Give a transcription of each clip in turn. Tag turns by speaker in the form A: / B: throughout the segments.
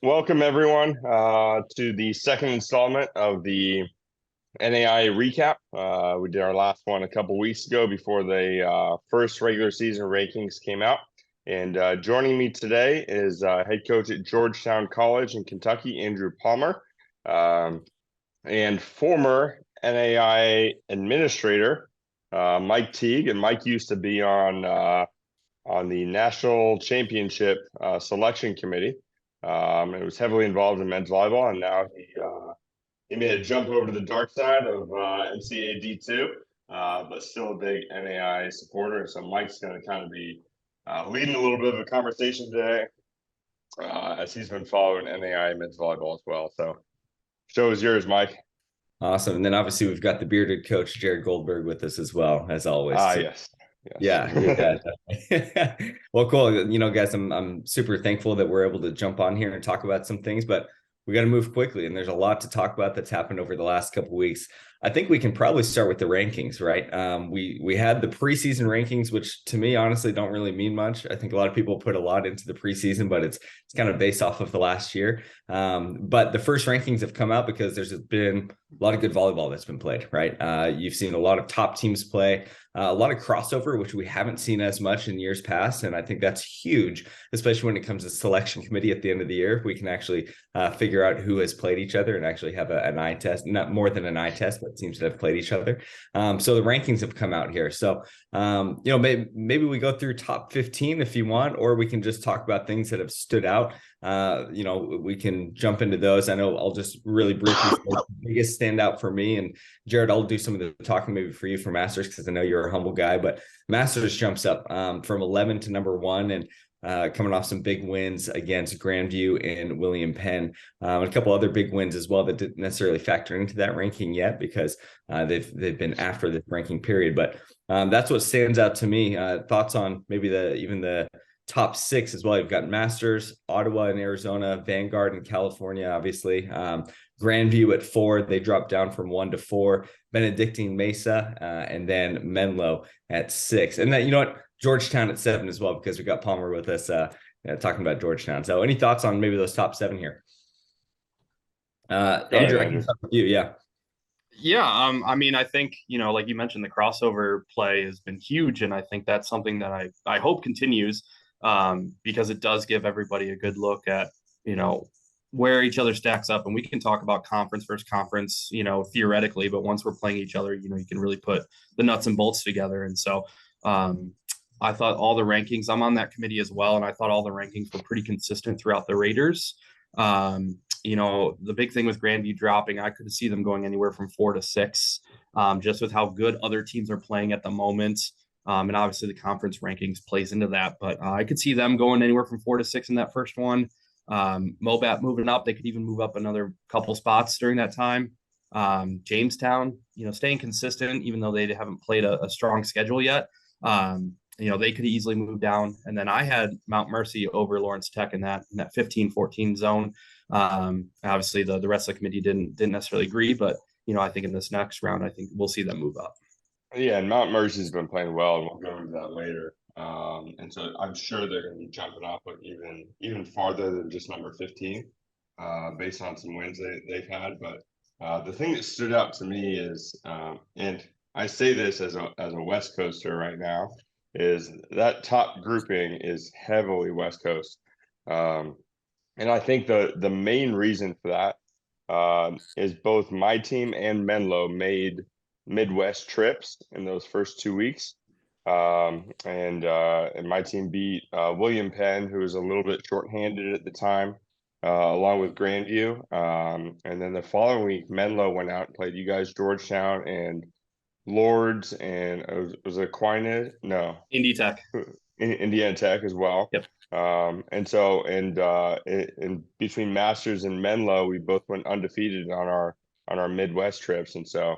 A: Welcome everyone to the second installment of the NAIA recap. We did our last one a couple weeks ago before the first regular season rankings came out. And joining me today is head coach at Georgetown College in Kentucky, Andrew Palmer, and former NAIA administrator, Mike Teague. And Mike used to be on the national championship selection committee. And was heavily involved in men's volleyball, and now he made a jump over to the dark side of NCAA D2, but still a big NAIA supporter. So Mike's going to kind of be leading a little bit of a conversation today, as he's been following NAIA men's volleyball as well. So, show is yours, Mike.
B: Awesome. And then obviously we've got the bearded coach, Jared Goldberg, with us as well, as always.
A: Yes.
B: Yeah. Well, cool. Guys, I'm super thankful that we're able to jump on here and talk about some things, but we got to move quickly. And there's a lot to talk about that's happened over the last couple of weeks. I think we can probably start with the rankings, right? We had the preseason rankings, which to me, honestly, don't really mean much. I think a lot of people put a lot into the preseason, but it's kind of based off of the last year. But the first rankings have come out because there's been a lot of good volleyball that's been played, right? You've seen a lot of top teams play, a lot of crossover, which we haven't seen as much in years past. And I think that's huge, especially when it comes to selection committee at the end of the year. We can actually figure out who has played each other and actually have an eye test, not more than an eye test, but seems to have played each other. So the rankings have come out here. So, maybe we go through top 15 if you want, or we can just talk about things that have stood out. We can jump into those. I know I'll just really briefly say the biggest standout for me, and Jared, I'll do some of the talking maybe for you for Masters, because I know you're a humble guy, but Masters jumps up from 11 to number 1, and coming off some big wins against Grandview and William Penn, and a couple other big wins as well that didn't necessarily factor into that ranking yet because they've been after this ranking period. But that's what stands out to me. Thoughts on maybe even the top 6 as well. You've got Masters, Ottawa in Arizona, Vanguard in California, obviously. Grandview at 4, they dropped down from 1 to 4. Benedictine Mesa, and then Menlo at 6. And then, you know what? Georgetown at 7 as well, because we got Palmer with us talking about Georgetown. So any thoughts on maybe those top 7 here? Andrew, I can start with you. Yeah.
C: Yeah, I think, like you mentioned, the crossover play has been huge, and I think that's something that I hope continues, because it does give everybody a good look at, where each other stacks up. And we can talk about conference versus conference, theoretically, but once we're playing each other, you can really put the nuts and bolts together. And so I thought all the rankings, I'm on that committee as well, and I thought all the rankings were pretty consistent throughout the Raiders. The big thing with Grandview dropping, I could see them going anywhere from 4 to 6, just with how good other teams are playing at the moment. And obviously the conference rankings plays into that, but I could see them going anywhere from 4 to 6 in that first one. Mobat moving up, they could even move up another couple spots during that time. Jamestown, staying consistent, even though they haven't played a strong schedule yet. They could easily move down. And then I had Mount Mercy over Lawrence Tech in that 15-14 zone. Obviously the rest of the committee didn't necessarily agree, but I think in this next round, I think we'll see them move up.
A: Yeah, and Mount Mercy's been playing well, and we'll go into that later. And so I'm sure they're going to be jumping up even farther than just number 15, based on some wins they've had. But the thing that stood out to me is, and I say this as a West Coaster right now, is that top grouping is heavily West Coast. And I think the main reason for that is both my team and Menlo made Midwest trips in those first 2 weeks. And my team beat William Penn, who was a little bit shorthanded at the time, along with Grandview. And then the following week, Menlo went out and played you guys, Georgetown and Lords, and was it Aquinas? No,
C: Indy Tech,
A: Indiana Tech as well.
C: Yep.
A: In between Masters and Menlo, we both went undefeated on our Midwest trips, and so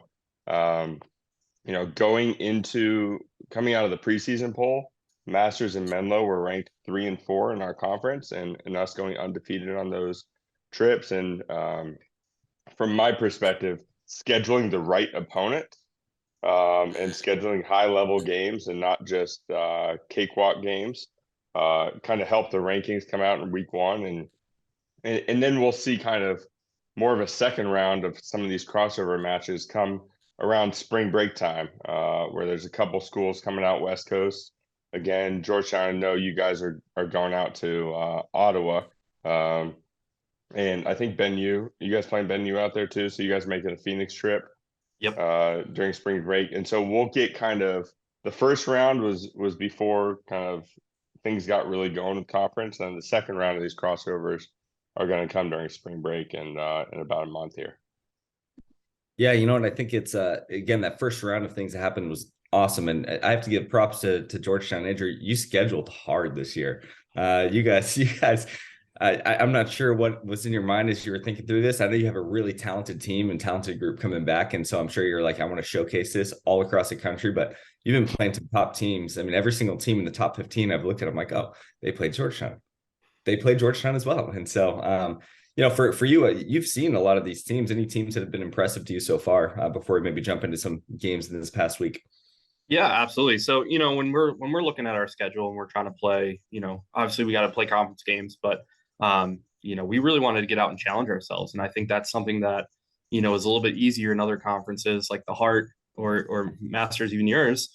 A: coming out of the preseason poll, Masters and Menlo were ranked 3 and 4 in our conference, and us going undefeated on those trips. And from my perspective, scheduling the right opponent and scheduling high level games and not just cakewalk games kind of helped the rankings come out in week 1. And and then we'll see kind of more of a second round of some of these crossover matches come around spring break time, where there's a couple schools coming out West Coast. Again, Georgetown, I know you guys are going out to Ottawa. And I think you guys playing U out there too. So you guys making a Phoenix trip
C: Yep.
A: during spring break. And so we'll get kind of the first round was before kind of things got really going with conference. And the second round of these crossovers are going to come during spring break and in about a month here.
B: Yeah, you know what? I think it's again, that first round of things that happened was awesome. And I have to give props to Georgetown. Andrew, you scheduled hard this year. You guys, I'm not sure what was in your mind as you were thinking through this. I know you have a really talented team and talented group coming back. And so I'm sure you're like, I want to showcase this all across the country, but you've been playing some top teams. I mean, every single team in the top 15 I've looked at, I'm like, oh, they played Georgetown. They played Georgetown as well. And so, you know, for you, you've seen a lot of these teams. Any teams that have been impressive to you so far before we maybe jump into some games in this past week?
C: Yeah, absolutely. So, you know, when we're looking at our schedule and we're trying to play, you know, obviously we got to play conference games, but you know, we really wanted to get out and challenge ourselves. And I think that's something that, you know, is a little bit easier in other conferences like the Heart or Masters, even yours,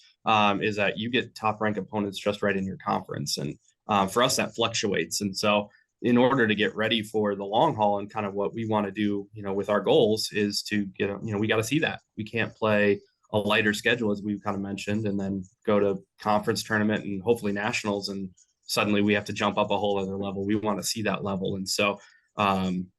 C: is that you get top ranked opponents just right in your conference. And for us, that fluctuates. And so in order to get ready for the long haul and kind of what we want to do, you know, with our goals is to get, you know, we got to see that. We can't play a lighter schedule, as we've kind of mentioned, and then go to conference tournament and hopefully nationals. And suddenly we have to jump up a whole other level. We want to see that level. And so,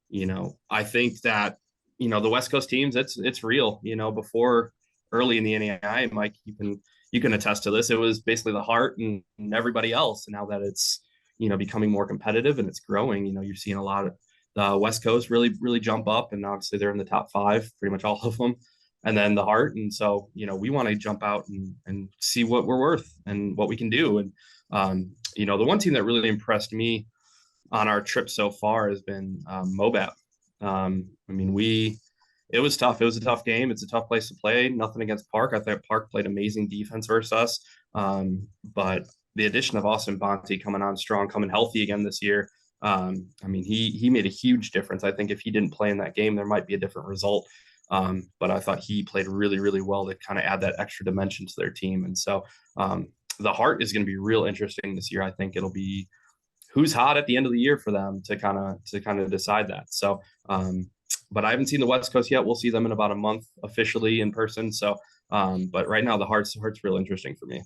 C: you know, I think that, you know, the West Coast teams, it's real, you know, before early in the NAIA, Mike, you can attest to this. It was basically the Heart and everybody else. And now that it's, you know, becoming more competitive and it's growing, you know, you're seeing a lot of the West Coast really jump up. And obviously they're in the top 5, pretty much all of them. And then the Heart. And so, you know, we want to jump out and see what we're worth and what we can do. And, you know, the one team that really impressed me on our trip so far has been Mobap. I mean, it was tough. It was a tough game. It's a tough place to play. Nothing against Park. I thought Park played amazing defense versus us. But the addition of Austin Bonte coming on strong, coming healthy again this year. I mean, he made a huge difference. I think if he didn't play in that game, there might be a different result. But I thought he played really well to kind of add that extra dimension to their team. And so the Heart is going to be real interesting this year. I think it'll be who's hot at the end of the year for them to kind of decide that. So, but I haven't seen the West Coast yet. We'll see them in about a month officially in person. So, but right now the Heart's real interesting for me.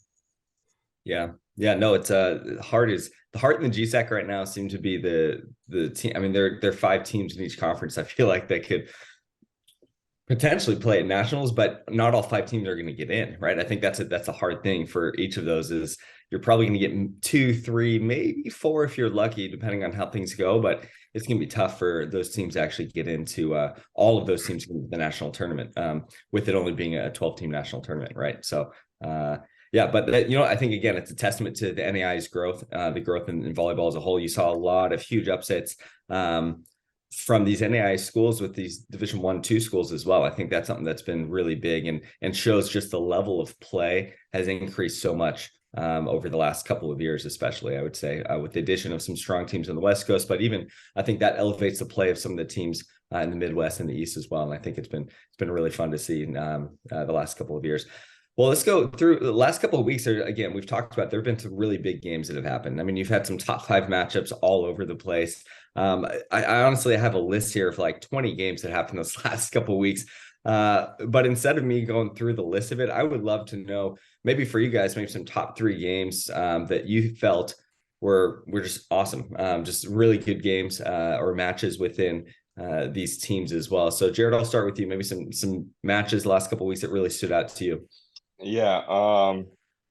B: Yeah. No, it's the Heart and the GSAC right now seem to be the team. I mean, there are 5 teams in each conference. I feel like they could potentially play at nationals, but not all 5 teams are going to get in, right? I think that's a hard thing for each of those. Is you're probably going to get 2, 3, maybe 4 if you're lucky, depending on how things go. But it's going to be tough for those teams to actually get into all of those teams in the national tournament, with it only being a 12-team national tournament, right? So, yeah, but you know, I think again, it's a testament to the NAIA's growth, the growth in volleyball as a whole. You saw a lot of huge upsets from these NAIA schools with these Division 1, 2 schools as well. I think that's something that's been really big and shows just the level of play has increased so much over the last couple of years, especially, I would say, with the addition of some strong teams on the West Coast. But even I think that elevates the play of some of the teams in the Midwest and the East as well. And I think it's been really fun to see the last couple of years. Well, let's go through the last couple of weeks. Again, we've talked about there have been some really big games that have happened. I mean, you've had some top 5 matchups all over the place. I honestly have a list here of like 20 games that happened those last couple of weeks. But instead of me going through the list of it, I would love to know, maybe for you guys, maybe some top 3 games that you felt were just awesome, just really good games or matches within these teams as well. So, Jared, I'll start with you. Maybe some matches the last couple of weeks that really stood out to you.
A: Yeah,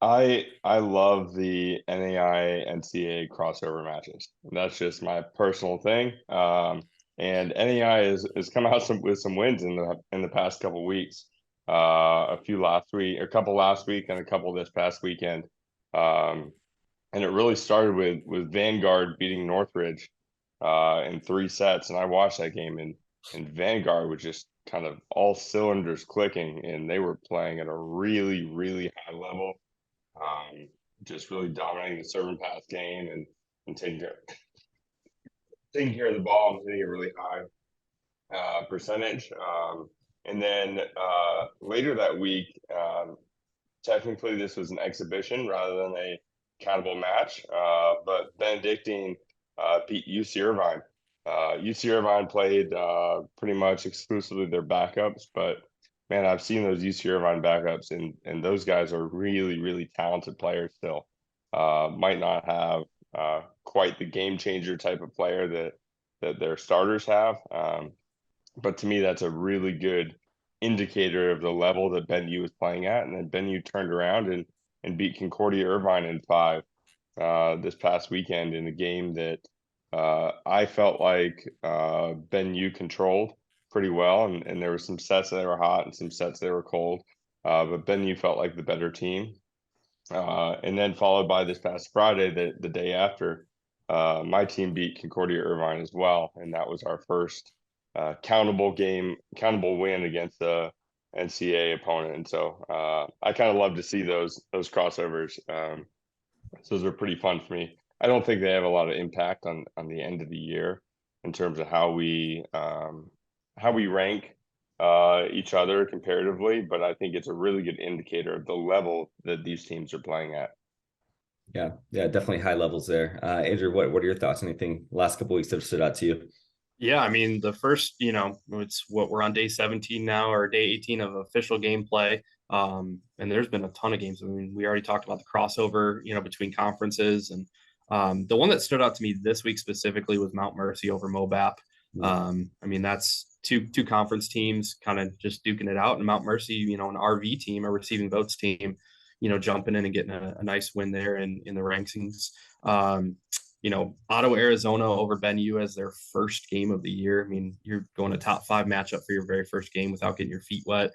A: I love the NAI NCAA crossover matches. That's just my personal thing. And NAI is come out with some wins in the past couple weeks. A few last week, a couple last week, and a couple this past weekend. And it really started with Vanguard beating Northridge in 3 sets. And I watched that game, and Vanguard was just kind of all cylinders clicking, and they were playing at a really high level, just really dominating the serve and pass game and taking care. taking care of the ball and hitting it really high percentage. And then later that week, technically this was an exhibition rather than a countable match, but Benedictine beat UC Irvine. UC Irvine played pretty much exclusively their backups, but man, I've seen those UC Irvine backups, and those guys are really, really talented players still. Might not have quite the game changer type of player that their starters have. But to me, that's a really good indicator of the level that Ben U is playing at. And then Ben U turned around and beat Concordia Irvine in 5 this past weekend in a game that I felt like Ben U controlled pretty well. And there were some sets that were hot and some sets that were cold. But Ben U felt like the better team. And then followed by this past Friday, the day after, my team beat Concordia Irvine as well. And that was our first countable win against the NCAA opponent. And so I kind of love to see those crossovers. So those are pretty fun for me. I don't think they have a lot of impact on the end of the year in terms of how we rank each other comparatively, but I think it's a really good indicator of the level that these teams are playing at.
B: Yeah, definitely high levels there. Andrew, what are your thoughts? Anything last couple of weeks that have stood out to you?
C: Yeah, I mean, the first, it's what we're on day 17 now, or day 18 of official gameplay. And there's been a ton of games. I mean, we already talked about the crossover, between conferences. And the one that stood out to me this week specifically was Mount Mercy over MOBAP. I mean, that's two conference teams kind of just duking it out. And Mount Mercy, an RV team, a receiving votes team, jumping in and getting a nice win there in the rankings. Ottawa, Arizona over Ben U as their first game of the year. I mean, you're going a top 5 matchup for your very first game without getting your feet wet,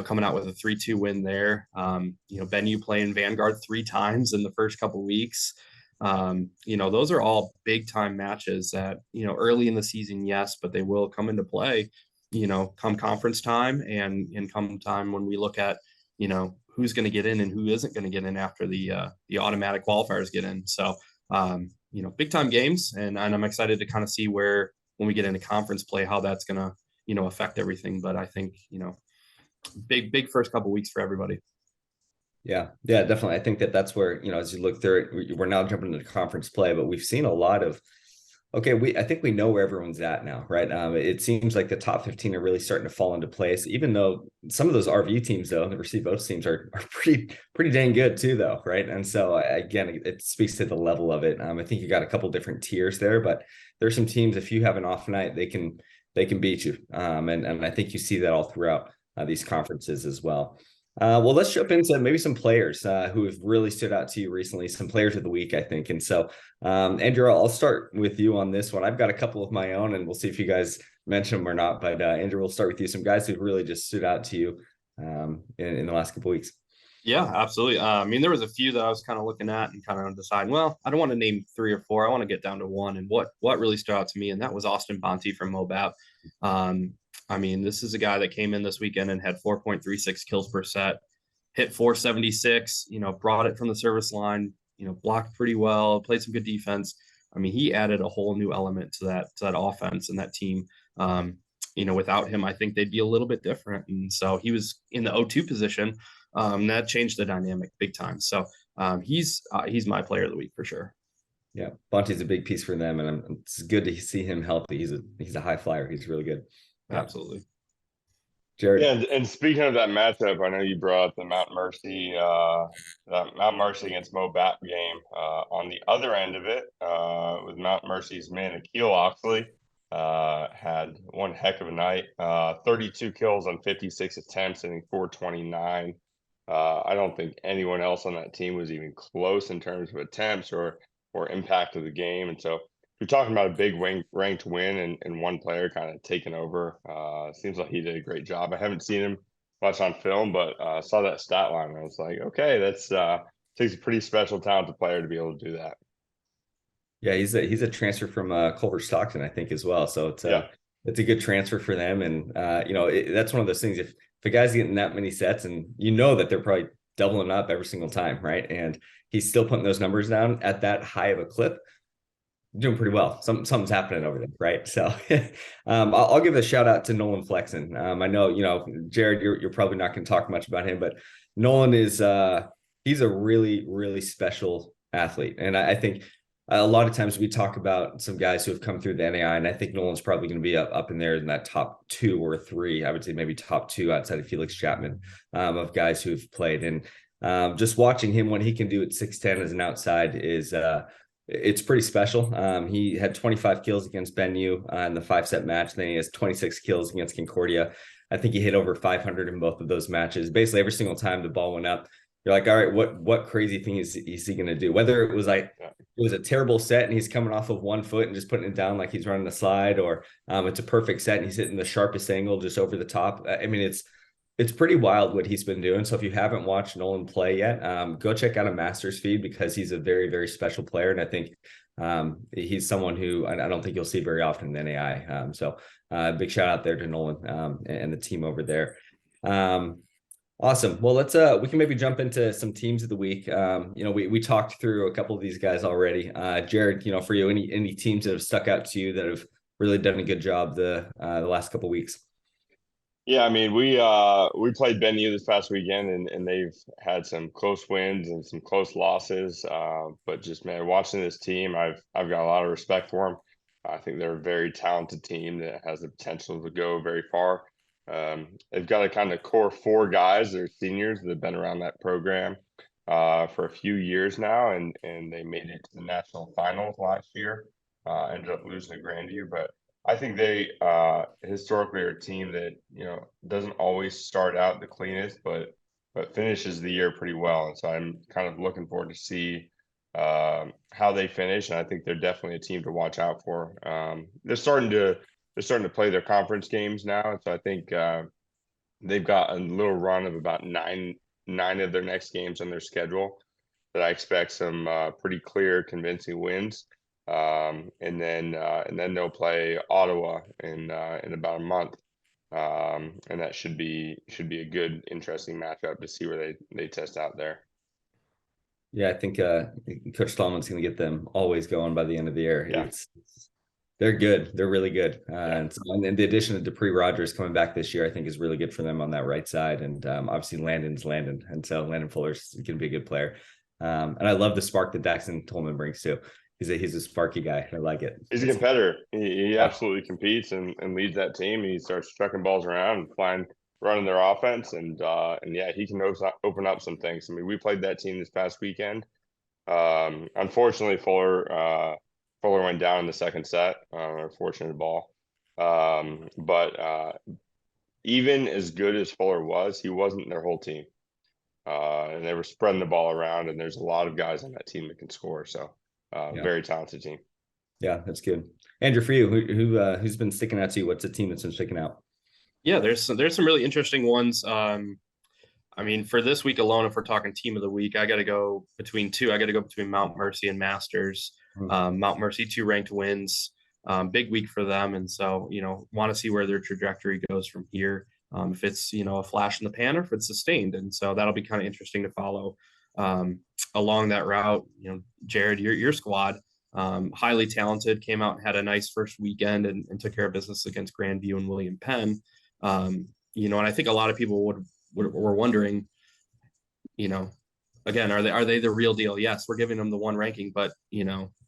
C: coming out with a 3-2 win there. Ben U playing Vanguard 3 times in the first couple of weeks. Those are all big time matches that, early in the season, yes, but they will come into play, come conference time and come time when we look at, who's going to get in and who isn't going to get in after the automatic qualifiers get in. So, big time games, and I'm excited to kind of see where, when we get into conference play, how that's going to, affect everything. But I think, big first couple of weeks for everybody.
B: Yeah, definitely. I think that's where, as you look through it, we're now jumping into conference play, but we've seen a lot of, I think we know where everyone's at now, right? It seems like the top 15 are really starting to fall into place, even though some of those RV teams, though, the receive votes teams are pretty dang good too, though, right? And so again, it speaks to the level of it. I think you got a couple different tiers there, but there's some teams, if you have an off night, they can beat you. And I think you see that all throughout these conferences as well. Well, let's jump into maybe some players who have really stood out to you recently, some players of the week, I think. And so, Andrew, I'll start with you on this one. I've got a couple of my own, and we'll see if you guys mention them or not. But Andrew, we'll start with you. Some guys who really just stood out to you in the last couple of weeks.
C: Yeah, absolutely. I mean, there was a few that I was kind of looking at and kind of deciding, well, I don't want to name 3 or 4. I want to get down to one. And what really stood out to me, and that was Austin Bonte from MOBAP. I mean, this is a guy that came in this weekend and had 4.36 kills per set, hit 476, brought it from the service line, blocked pretty well, played some good defense. I mean, he added a whole new element to that offense and that team. Without him, I think they'd be a little bit different. And so he was in the 0-2 position. That changed the dynamic big time. So he's my player of the week for sure.
B: Yeah, Bonte's a big piece for them, and it's good to see him healthy. He's a high flyer. He's really good.
C: Absolutely.
B: Jared.
A: Yeah, and speaking of that matchup, I know you brought up the Mount Mercy against MOBAP game. On the other end of it, with Mount Mercy's man Akil Oxley, had one heck of a night. 32 kills on 56 attempts, hitting 429. I don't think anyone else on that team was even close in terms of attempts or impact of the game. And so you're talking about a big ranked win and one player kind of taking over. Seems like he did a great job. I haven't seen him much on film, but saw that stat line and I was like, okay, that's takes a pretty special talented player to be able to do that.
B: Yeah, he's a transfer from Culver Stockton, I think, as well. So it's a good transfer for them. And that's one of those things. If a guy's getting that many sets, and that they're probably doubling up every single time, right? And he's still putting those numbers down at that high of a clip. doing pretty well. Something's happening over there, right? So, I'll give a shout out to Nolan Flexen. I know, Jared, you're probably not going to talk much about him, but Nolan is he's a really, really special athlete, and I think a lot of times we talk about some guys who have come through the NAI, and I think Nolan's probably going to be up in there in that top 2 or 3. I would say maybe top 2 outside of Felix Chapman, of guys who've played. And just watching him, what he can do at 6'10" as an outside is it's pretty special. He had 25 kills against Benue in the 5-set match. Then he has 26 kills against Concordia. I think he hit over 500 in both of those matches. Basically, every single time the ball went up, you're like, all right, what crazy thing is he going to do? Whether it was like it was a terrible set and he's coming off of 1 foot and just putting it down like he's running a slide, or it's a perfect set and he's hitting the sharpest angle just over the top. I mean, it's pretty wild what he's been doing. So if you haven't watched Nolan play yet, go check out a Masters feed, because he's a very, very special player. And I think he's someone who I don't think you'll see very often in the NAI. So big shout out there to Nolan and the team over there. Awesome. Well, let's we can maybe jump into some teams of the week. We talked through a couple of these guys already. Jared, for you, any teams that have stuck out to you that have really done a good job the last couple of weeks?
A: Yeah, I mean, we played Benue this past weekend, and they've had some close wins and some close losses. But just, man, watching this team, I've got a lot of respect for them. I think they're a very talented team that has the potential to go very far. They've got a kind of core 4 guys that are seniors that have been around that program for a few years now, and they made it to the national finals last year. Ended up losing to Grandview, but I think they historically are a team that doesn't always start out the cleanest, but finishes the year pretty well. And so I'm kind of looking forward to see how they finish, and I think they're definitely a team to watch out for. They're starting to play their conference games now, and so I think they've got a little run of about nine of their next games on their schedule that I expect some pretty clear, convincing wins. And then they'll play Ottawa in about a month, and that should be a good, interesting matchup to see where they test out there.
B: Yeah, I think Coach Tallman's going to get them always going by the end of the year.
A: Yeah.
B: They're good. They're really good.
A: Yeah.
B: And the addition of Dupree Rogers coming back this year, I think, is really good for them on that right side. And obviously Landon's Landon. And so Landon Fuller's going to be a good player. And I love the spark that Daxton Tolman brings too. He's a sparky guy. I like it.
A: He's a competitor. He absolutely competes and leads that team. He starts chucking balls around and running their offense. And yeah, he can open up some things. I mean, we played that team this past weekend. Unfortunately, Fuller went down in the second set. Unfortunate ball. But even as good as Fuller was, he wasn't their whole team. And they were spreading the ball around, and there's a lot of guys on that team that can score. So very talented team.
B: Yeah, that's good. Andrew, for you, who's been sticking out to you? What's a team that's been sticking out?
C: Yeah, there's some really interesting ones. I mean, for this week alone, if we're talking team of the week, I got to go between 2. I got to go between Mount Mercy and Masters. Mount Mercy, 2 ranked wins, big week for them. And so, want to see where their trajectory goes from here. If it's, a flash in the pan or if it's sustained. And so that'll be kind of interesting to follow along that route. Jared, your squad, highly talented, came out and had a nice first weekend and took care of business against Grandview and William Penn. And I think a lot of people were wondering, again, are they the real deal? Yes, we're giving them the 1 ranking, but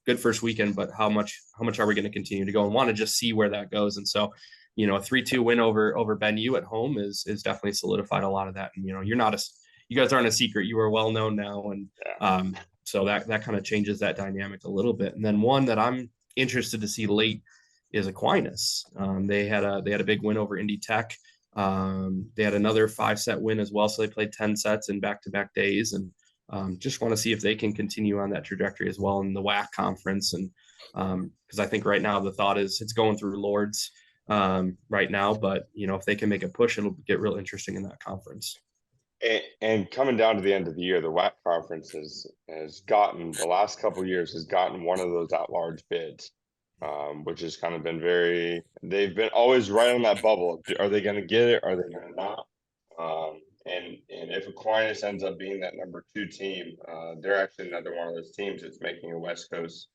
C: good first weekend, but how much are we going to continue to go, and want to just see where that goes? And so, a 3-2 win over Benue at home is definitely solidified a lot of that. And you guys aren't a secret. You are well known now, and so that kind of changes that dynamic a little bit. And then one that I'm interested to see late is Aquinas. They had a big win over Indy Tech. They had another 5-set win as well, so they played 10 sets in back-to-back days, and just want to see if they can continue on that trajectory as well in the WAC conference. And because I think right now the thought is it's going through Lords right now, but if they can make a push, it'll get real interesting in that conference.
A: And coming down to the end of the year, the WAC conference has gotten, the last couple of years, has gotten one of those at-large bids, which has kind of been they've been always right on that bubble. Are they going to get it? Are they going to not? And if Aquinas ends up being that number 2 team, they're actually another one of those teams that's making a West Coast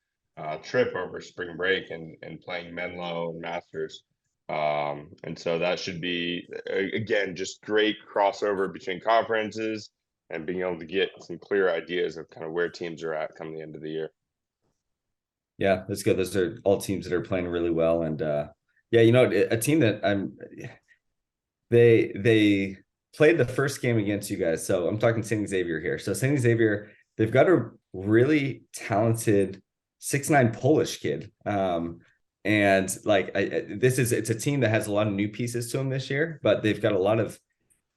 A: trip over spring break and playing Menlo and Masters. And so that should be, again, just great crossover between conferences and being able to get some clear ideas of kind of where teams are at come the end of the year.
B: Yeah, that's good. Those are all teams that are playing really well. And yeah, you know, a team that they played the first game against you guys. So I'm talking St. Xavier here. So St. Xavier, they've got a really talented 6'9" Polish kid. And like it's a team that has a lot of new pieces to them this year, but they've got a lot of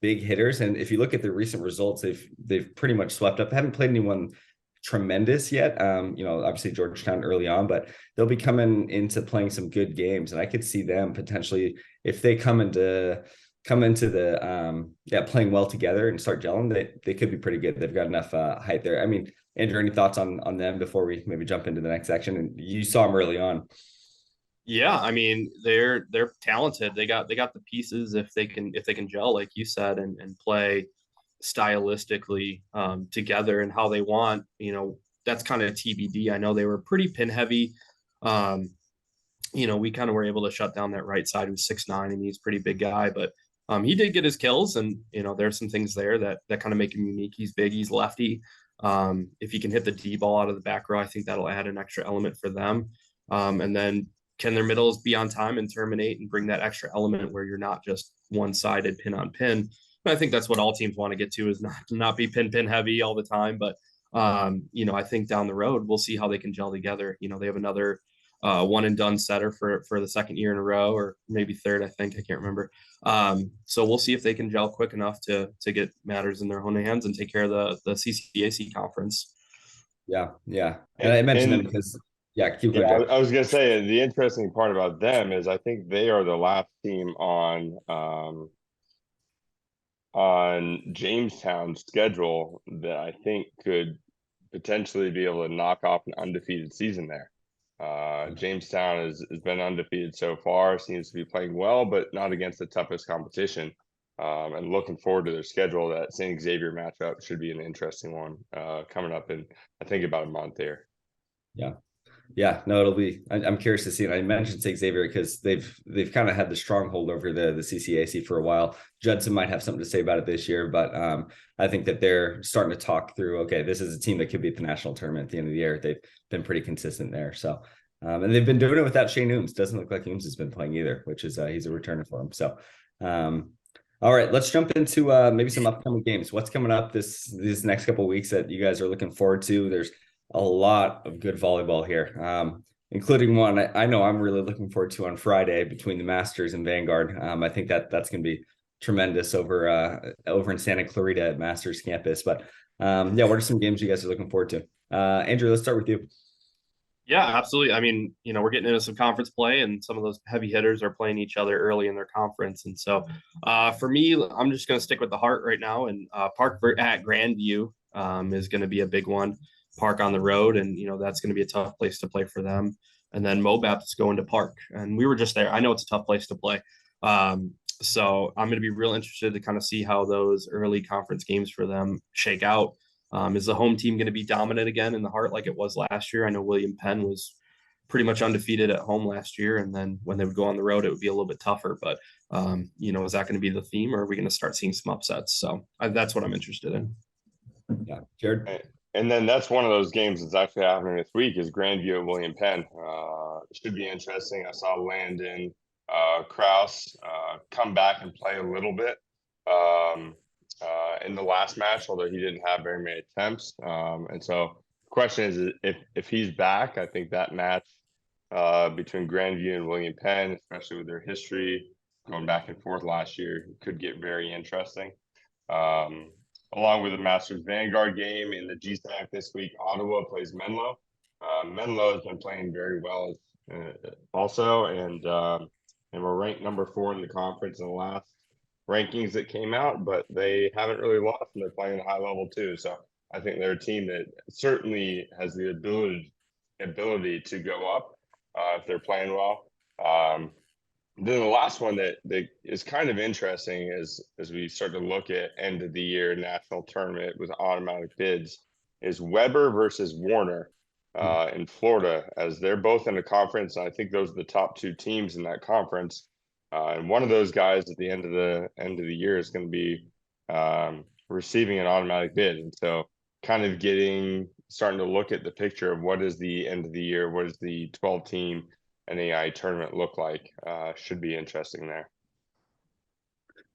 B: big hitters. And if you look at the recent results, they've pretty much swept up. They haven't played anyone tremendous yet. You know, obviously Georgetown early on, but they'll be coming into playing some good games. And I could see them potentially, if they come into the playing well together and start gelling, they could be pretty good. They've got enough height there. I mean, Andrew, any thoughts on them before we maybe jump into the next section? And you saw them early on.
C: Yeah, I mean they're talented. They got the pieces if they can gel like you said and play stylistically together and how they want. You know, that's kind of TBD. I know they were pretty pin heavy. You know, we kind of were able to shut down that right side who's 6'9" and he's a pretty big guy, but he did get his kills, and you know there's some things there that kind of make him unique. He's big, he's lefty. If he can hit the D ball out of the back row, I think that'll add an extra element for them. And then can their middles be on time and terminate and bring that extra element where you're not just one-sided pin on pin? And I think that's what all teams want to get to, is not be pin heavy all the time. But you know, I think down the road we'll see how they can gel together. You know, they have another one and done setter for the second year in a row, or maybe third, I think. I can't remember. So we'll see if they can gel quick enough to get matters in their own hands and take care of the CCAC conference.
B: Yeah. And I mentioned them because keep going.
A: Yeah, I was gonna say the interesting part about them is I think they are the last team on Jamestown's schedule that I think could potentially be able to knock off an undefeated season there. Jamestown has been undefeated so far, seems to be playing well, but not against the toughest competition. And looking forward to their schedule. That St. Xavier matchup should be an interesting one coming up in, I think, about a month here.
B: Yeah, no, it'll be. I'm curious to see. And I mentioned St. Xavier because they've kind of had the stronghold over the CCAC for a while. Judson might have something to say about it this year, but I think that they're starting to talk through. Okay, this is a team that could be at the national tournament at the end of the year. They've been pretty consistent there. So, and they've been doing it without Shane Ooms. Doesn't look like Ooms has been playing either, which is he's a returner for him. So, all right, let's jump into maybe some upcoming games. What's coming up these next couple of weeks that you guys are looking forward to? There's a lot of good volleyball here, including one I know I'm really looking forward to on Friday between the Masters and Vanguard. I think that's going to be tremendous over in Santa Clarita at Masters campus. But what are some games you guys are looking forward to? Andrew, let's start with you.
C: Yeah, absolutely. I mean, you know, we're getting into some conference play, and some of those heavy hitters are playing each other early in their conference. And so for me, I'm just going to stick with the heart right now. And Park at Grandview is going to be a big one. Park on the road, and you know that's going to be a tough place to play for them. And then Mobap is going to Park, and we were just there. I know it's a tough place to play, so I'm going to be real interested to kind of see how those early conference games for them shake out. Is the home team going to be dominant again in the heart like it was last year? I know William Penn was pretty much undefeated at home last year, and then when they would go on the road, it would be a little bit tougher. But you know, is that going to be the theme, or are we going to start seeing some upsets? So that's what I'm interested in.
B: Yeah, Jared.
A: And then that's one of those games that's actually happening this week is Grandview and William Penn. It should be interesting. I saw Landon Kraus come back and play a little bit in the last match, although he didn't have very many attempts. And so the question is if he's back, I think that match between Grandview and William Penn, especially with their history going back and forth last year, could get very interesting. Along with the Masters Vanguard game in the GSAC this week, Ottawa plays Menlo. Menlo has been playing very well also, and we're ranked number 4 in the conference in the last rankings that came out, but they haven't really lost, and they're playing at a high level too. So I think they're a team that certainly has the ability to go up if they're playing well. Then the last one that is kind of interesting as we start to look at end of the year national tournament with automatic bids is Weber versus Warner. in Florida, as they're both in a conference. And I think those are the top two teams in that conference. And one of those guys at the end of the year is going to be receiving an automatic bid. And so kind of starting to look at the picture of what is the end of the year, what does the 12 team NAIA tournament look like, should be interesting there.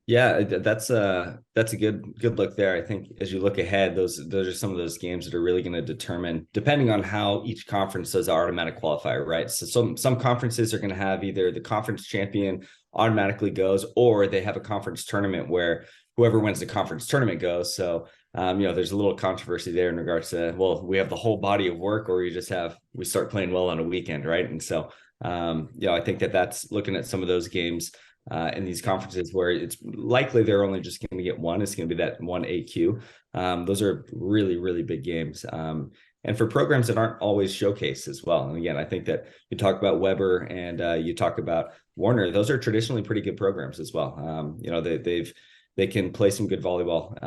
B: Yeah, that's a good look there. I think as you look ahead, those are some of those games that are really going to determine, depending on how each conference does our automatic qualifier, right? So some conferences are going to have either the conference champion automatically goes, or they have a conference tournament where whoever wins the conference tournament goes. So there's a little controversy there in regards to, well, we have the whole body of work, or we start playing well on a weekend, right? And so I think that's looking at some of those games in these conferences where it's likely they're only just going to get one. It's going to be that one AQ. Those are really, really big games. And for programs that aren't always showcased as well. And again, I think that you talk about Weber and you talk about Warner, those are traditionally pretty good programs as well. They can play some good volleyball,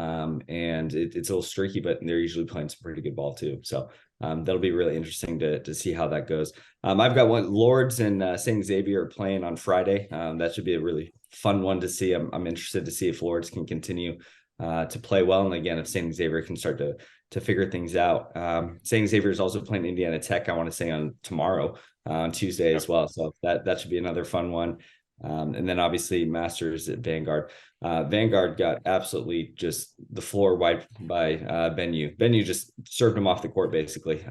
B: and it's a little streaky, but they're usually playing some pretty good ball too. So that'll be really interesting to see how that goes. I've got one. Lords and St. Xavier are playing on Friday. That should be a really fun one to see. I'm interested to see if Lords can continue to play well, and again, if St. Xavier can start to figure things out. St. Xavier is also playing Indiana Tech, I want to say, on tomorrow, on Tuesday as well. So that should be another fun one. And then obviously Masters at Vanguard. Vanguard got absolutely just the floor wiped by Bennu. Bennu just served him off the court, basically.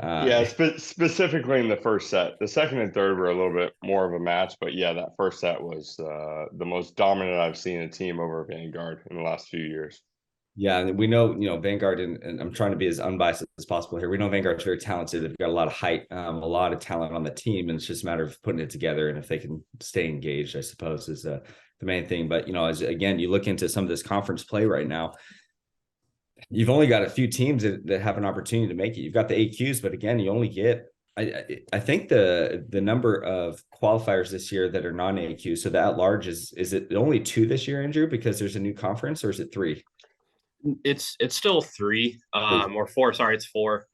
A: Specifically in the first set. The second and third were a little bit more of a match, but yeah, that first set was the most dominant I've seen a team over Vanguard in the last few years.
B: Yeah, and we know, Vanguard, and I'm trying to be as unbiased as possible here. We know Vanguard's very talented. They've got a lot of height, a lot of talent on the team, and it's just a matter of putting it together. And if they can stay engaged, I suppose, is the main thing. But, as again, you look into some of this conference play right now, you've only got a few teams that have an opportunity to make it. You've got the AQs, but again, you only get, I think the number of qualifiers this year that are non-AQ, so the at-large is it only 2 this year, Andrew, because there's a new conference, or is it 3?
C: It's still 3 or 4. Sorry, it's 4.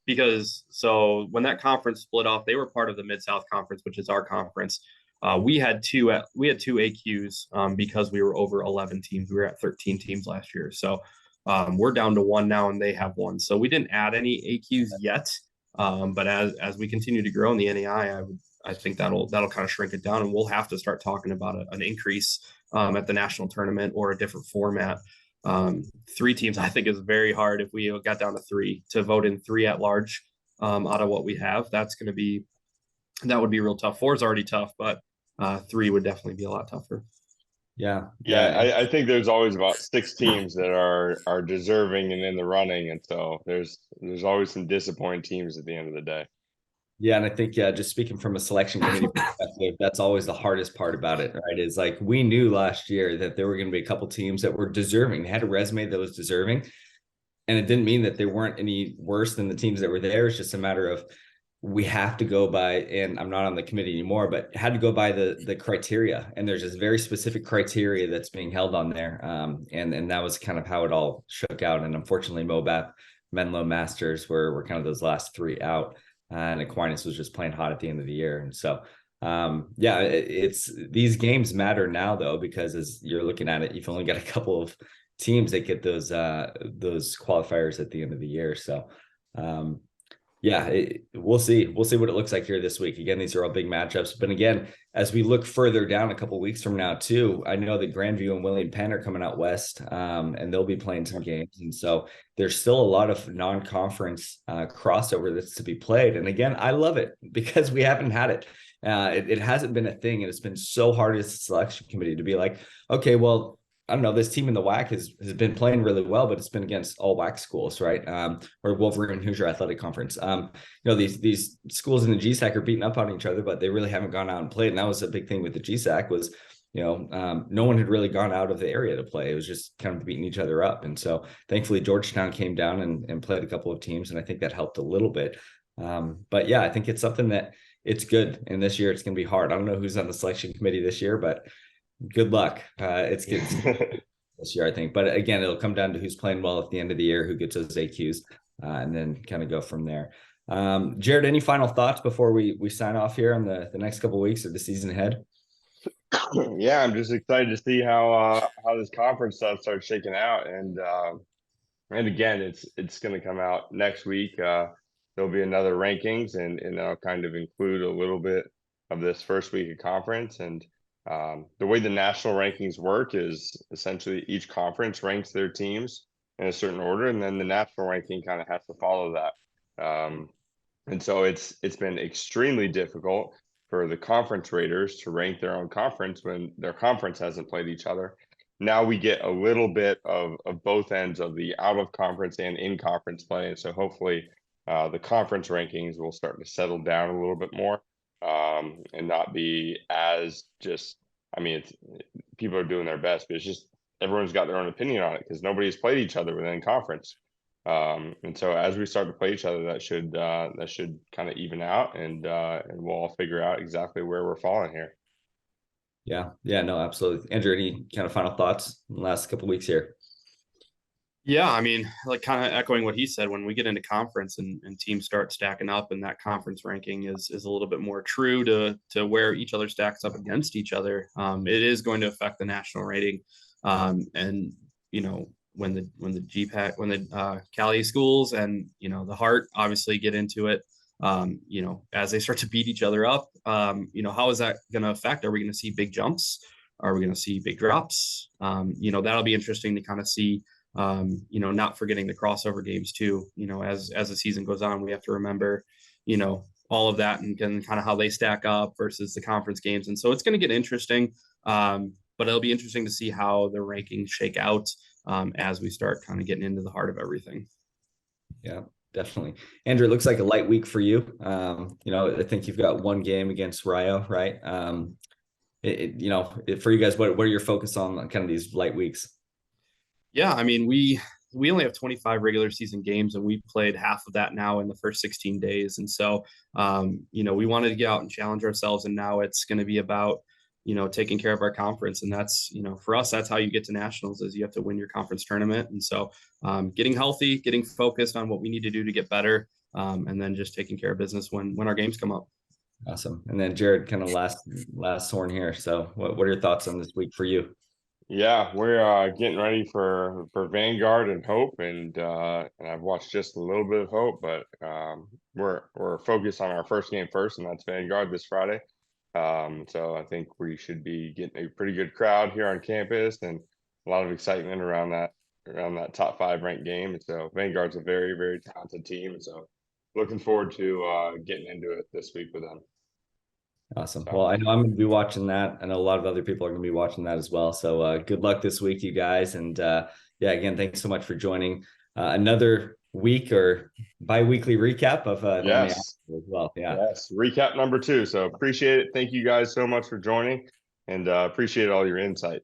C: Because so when that conference split off, they were part of the Mid-South Conference, which is our conference. We had two AQs because we were over 11 teams. We were at 13 teams last year. So we're down to 1 now, and they have 1. So we didn't add any AQs yet. But as we continue to grow in the NAI, I think that'll kind of shrink it down, and we'll have to start talking about an increase at the national tournament or a different format. 3 teams, I think, is very hard. If we got down to 3, to vote in 3 at large out of what we have, that would be real tough. 4 is already tough, but 3 would definitely be a lot tougher.
B: Yeah.
A: I think there's always about 6 teams that are deserving and in the running, and so there's always some disappointing teams at the end of the day.
B: Yeah, and I think, just speaking from a selection committee perspective, that's always the hardest part about it, right? Is like, we knew last year that there were going to be a couple teams that were deserving. They had a resume that was deserving, and it didn't mean that they weren't any worse than the teams that were there. It's just a matter of, we have to go by, and I'm not on the committee anymore, but had to go by the criteria, and there's this very specific criteria that's being held on there, and that was kind of how it all shook out. And unfortunately, MOBAP, Menlo, Masters were kind of those last 3 out. And Aquinas was just playing hot at the end of the year. And so, it's these games matter now, though, because as you're looking at it, you've only got a couple of teams that get those qualifiers at the end of the year. So, we'll see what it looks like here this week. Again, these are all big matchups. But again, as we look further down a couple of weeks from now, too, I know that Grandview and William Penn are coming out west, and they'll be playing some games. And so there's still a lot of non-conference crossover that's to be played. And again, I love it because we haven't had it. It hasn't been a thing, and it's been so hard as a selection committee to be like, okay, well, I don't know, this team in the WAC has been playing really well, but it's been against all WAC schools, right? Or Wolverine Hoosier Athletic Conference. These schools in the GSAC are beating up on each other, but they really haven't gone out and played. And that was a big thing with the GSAC was, no one had really gone out of the area to play. It was just kind of beating each other up. And so thankfully Georgetown came down and played a couple of teams, and I think that helped a little bit. But yeah, I think it's something that it's good. And this year it's going to be hard. I don't know who's on the selection committee this year, but good luck. It's good this year, I think. But again, it'll come down to who's playing well at the end of the year, who gets those AQs, and then kind of go from there. Jared, any final thoughts before we sign off here on the next couple of weeks of the season ahead?
A: Yeah, I'm just excited to see how this conference stuff starts shaking out, and again, it's going to come out next week. There'll be another rankings, and I'll kind of include a little bit of this first week of conference. And the way the national rankings work is essentially each conference ranks their teams in a certain order, and then the national ranking kind of has to follow that. And so it's been extremely difficult for the conference raters to rank their own conference when their conference hasn't played each other. Now we get a little bit of both ends of the out of conference and in conference play. And so hopefully the conference rankings will start to settle down a little bit more, and not be as just, I mean, people are doing their best, but it's just everyone's got their own opinion on it because nobody's played each other within conference. And so as we start to play each other, that should kind of even out, and we'll all figure out exactly where we're falling here.
B: Yeah, no, absolutely. Andrew, any kind of final thoughts in the last couple of weeks here?
C: Yeah, I mean, like kind of echoing what he said, when we get into conference and teams start stacking up, and that conference ranking is a little bit more true to where each other stacks up against each other, it is going to affect the national rating. And when the GPAC, when the Cali schools and the Heart obviously get into it, as they start to beat each other up, how is that going to affect? Are we going to see big jumps? Are we going to see big drops? That'll be interesting to kind of see. Not forgetting the crossover games too. As the season goes on, we have to remember, all of that and kind of how they stack up versus the conference games. And so it's going to get interesting. But it'll be interesting to see how the rankings shake out as we start kind of getting into the heart of everything.
B: Yeah, definitely. Andrew, it looks like a light week for you. I think you've got one game against Rio, right? For you guys, what are your focus on kind of these light weeks?
C: Yeah, I mean, we only have 25 regular season games, and we played half of that now in the first 16 days. And so, we wanted to get out and challenge ourselves, and now it's going to be about, taking care of our conference. And that's, for us, that's how you get to nationals, is you have to win your conference tournament. And so getting healthy, getting focused on what we need to do to get better, and then just taking care of business when our games come up.
B: Awesome. And then Jared, kind of last horn here. So what are your thoughts on this week for you?
A: Yeah, we're getting ready for Vanguard and Hope, and I've watched just a little bit of Hope, but we're focused on our first game first, and that's Vanguard this Friday. So I think we should be getting a pretty good crowd here on campus, and a lot of excitement around that top 5 ranked game. And so Vanguard's a very, very talented team, and so looking forward to getting into it this week with them.
B: Awesome. Well, I know I'm going to be watching that. I know a lot of other people are going to be watching that as well. So good luck this week, you guys. And again, thanks so much for joining another week or bi-weekly recap of
A: yes.
B: as well. Yeah.
A: Yes. Recap number 2. So appreciate it. Thank you guys so much for joining, and appreciate all your insight.